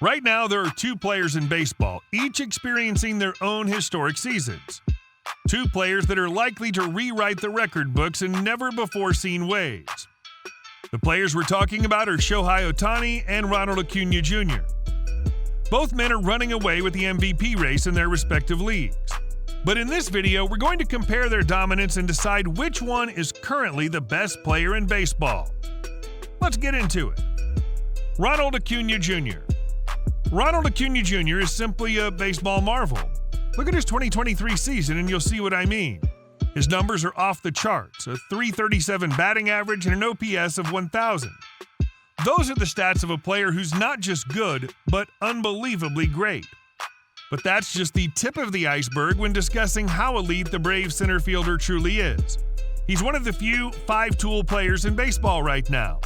Right now, there are two players in baseball, each experiencing their own historic seasons. Two players that are likely to rewrite the record books in never-before-seen ways. The players we're talking about are Shohei Ohtani and Ronald Acuña Jr. Both men are running away with the MVP race in their respective leagues. But in this video, we're going to compare their dominance and decide which one is currently the best player in baseball. Let's get into it. Ronald Acuña Jr. Ronald Acuña Jr. is simply a baseball marvel. Look at his 2023 season and you'll see what I mean. His numbers are off the charts, a .337 batting average and an OPS of 1,000. Those are the stats of a player who's not just good, but unbelievably great. But that's just the tip of the iceberg when discussing how elite the Braves center fielder truly is. He's one of the few five-tool players in baseball right now.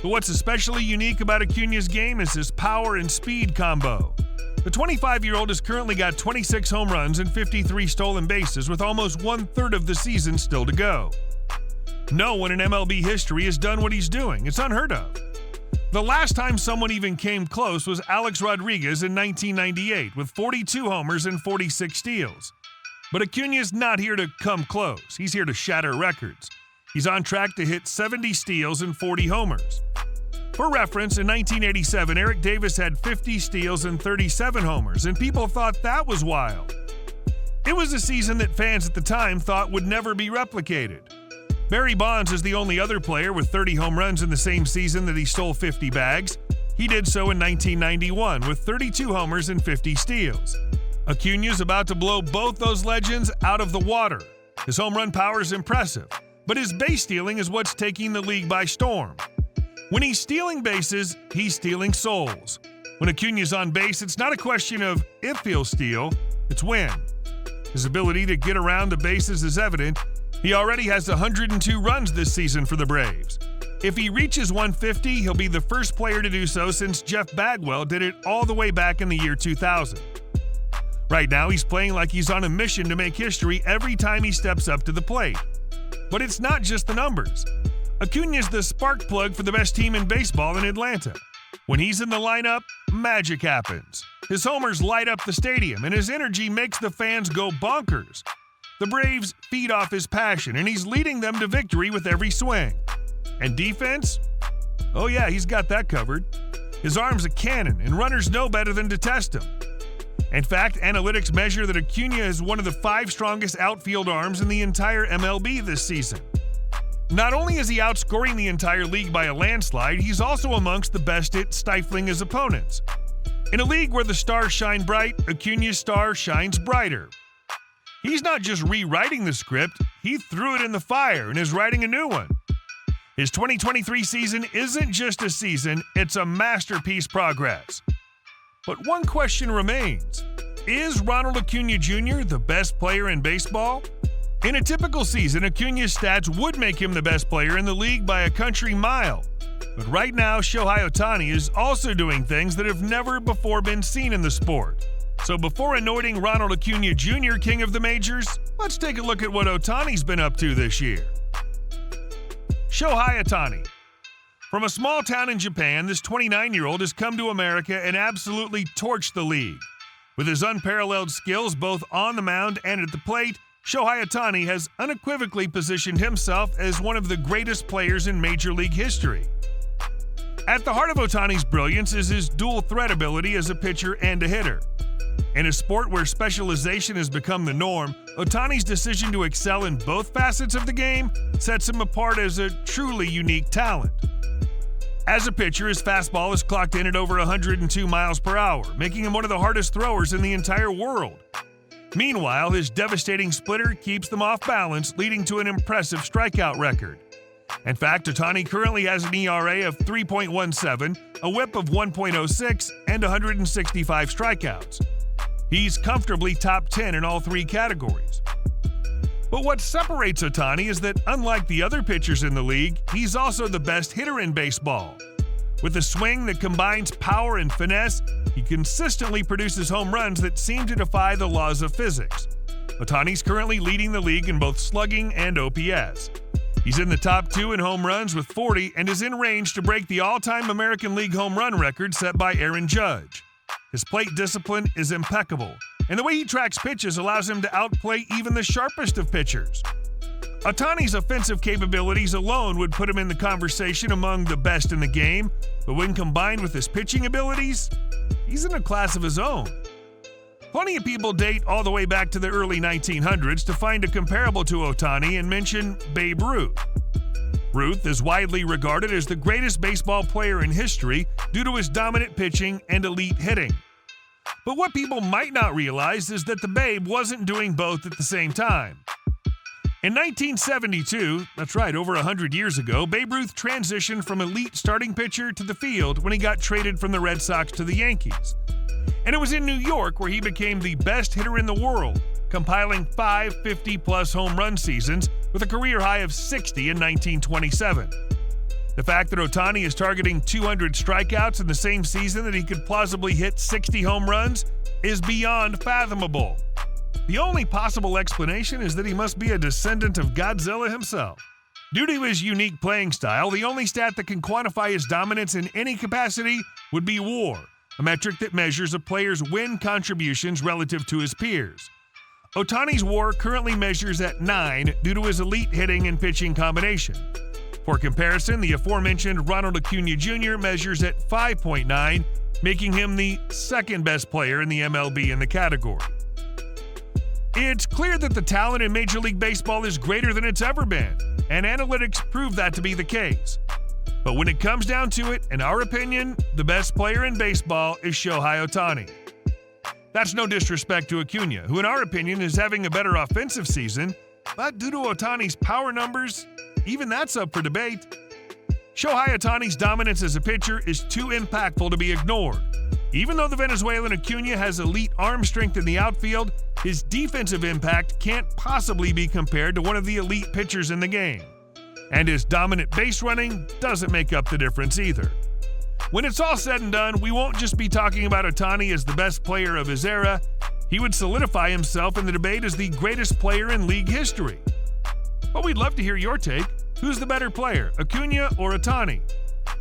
But what's especially unique about Acuña's game is his power and speed combo. The 25-year-old has currently got 26 home runs and 53 stolen bases with almost one-third of the season still to go. No one in MLB history has done what he's doing. It's unheard of. The last time someone even came close was Alex Rodriguez in 1998 with 42 homers and 46 steals. But Acuña's not here to come close. He's here to shatter records. He's on track to hit 70 steals and 40 homers. For reference, in 1987, Eric Davis had 50 steals and 37 homers, and people thought that was wild. It was a season that fans at the time thought would never be replicated. Barry Bonds is the only other player with 30 home runs in the same season that he stole 50 bags. He did so in 1991 with 32 homers and 50 steals. Acuña's about to blow both those legends out of the water. His home run power is impressive, but his base stealing is what's taking the league by storm. When he's stealing bases, he's stealing souls. When Acuña's on base, it's not a question of if he'll steal, it's when. His ability to get around the bases is evident. He already has 102 runs this season for the Braves. If he reaches 150, he'll be the first player to do so since Jeff Bagwell did it all the way back in the year 2000. Right now, he's playing like he's on a mission to make history every time he steps up to the plate. But it's not just the numbers. Acuña's the spark plug for the best team in baseball in Atlanta. When he's in the lineup, magic happens. His homers light up the stadium, and his energy makes the fans go bonkers. The Braves feed off his passion, and he's leading them to victory with every swing. And defense? Oh yeah, he's got that covered. His arm's a cannon, and runners know better than to test him. In fact, analytics measure that Acuña is one of the 5 strongest outfield arms in the entire MLB this season. Not only is he outscoring the entire league by a landslide, he's also amongst the best at stifling his opponents. In a league where the stars shine bright, Acuña's star shines brighter. He's not just rewriting the script, he threw it in the fire and is writing a new one. His 2023 season isn't just a season, it's a masterpiece progress. But one question remains. Is Ronald Acuña Jr. the best player in baseball? In a typical season, Acuña's stats would make him the best player in the league by a country mile. But right now, Shohei Ohtani is also doing things that have never before been seen in the sport. So before anointing Ronald Acuña Jr. king of the majors, let's take a look at what Ohtani's been up to this year. Shohei Ohtani. From a small town in Japan, this 29-year-old has come to America and absolutely torched the league. With his unparalleled skills both on the mound and at the plate, Shohei Ohtani has unequivocally positioned himself as one of the greatest players in Major League history. At the heart of Ohtani's brilliance is his dual threat ability as a pitcher and a hitter. In a sport where specialization has become the norm, Ohtani's decision to excel in both facets of the game sets him apart as a truly unique talent. As a pitcher, his fastball is clocked in at over 102 miles per hour, making him one of the hardest throwers in the entire world. Meanwhile, his devastating splitter keeps them off balance, leading to an impressive strikeout record. In fact, Ohtani currently has an ERA of 3.17, a whip of 1.06, and 165 strikeouts. He's comfortably top 10 in all 3 categories. But what separates Ohtani is that, unlike the other pitchers in the league, he's also the best hitter in baseball. With a swing that combines power and finesse, he consistently produces home runs that seem to defy the laws of physics. Ohtani's currently leading the league in both slugging and OPS. He's in the top 2 in home runs with 40 and is in range to break the all-time American League home run record set by Aaron Judge. His plate discipline is impeccable, and the way he tracks pitches allows him to outplay even the sharpest of pitchers. Ohtani's offensive capabilities alone would put him in the conversation among the best in the game, but when combined with his pitching abilities, he's in a class of his own. Plenty of people date all the way back to the early 1900s to find a comparable to Ohtani and mention Babe Ruth. Ruth is widely regarded as the greatest baseball player in history due to his dominant pitching and elite hitting. But what people might not realize is that the Babe wasn't doing both at the same time. In 1972, that's right, over 100 years ago, Babe Ruth transitioned from elite starting pitcher to the field when he got traded from the Red Sox to the Yankees. And it was in New York where he became the best hitter in the world, compiling 5 50-plus home run seasons with a career high of 60 in 1927. The fact that Ohtani is targeting 200 strikeouts in the same season that he could plausibly hit 60 home runs is beyond fathomable. The only possible explanation is that he must be a descendant of Godzilla himself. Due to his unique playing style, the only stat that can quantify his dominance in any capacity would be WAR, a metric that measures a player's win contributions relative to his peers. Ohtani's WAR currently measures at 9 due to his elite hitting and pitching combination. For comparison, the aforementioned Ronald Acuña Jr. measures at 5.9, making him the second best player in the MLB in the category. It's clear that the talent in Major League Baseball is greater than it's ever been, and analytics prove that to be the case. But when it comes down to it, in our opinion, the best player in baseball is Shohei Ohtani. That's no disrespect to Acuña, who in our opinion is having a better offensive season, but due to Ohtani's power numbers, even that's up for debate. Shohei Ohtani's dominance as a pitcher is too impactful to be ignored. Even though the Venezuelan Acuña has elite arm strength in the outfield, his defensive impact can't possibly be compared to one of the elite pitchers in the game. And his dominant base running doesn't make up the difference either. When it's all said and done, we won't just be talking about Ohtani as the best player of his era. He would solidify himself in the debate as the greatest player in league history. But we'd love to hear your take. Who's the better player, Acuña or Ohtani?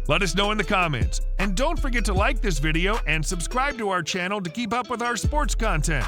Let us know in the comments. And don't forget to like this video and subscribe to our channel to keep up with our sports content.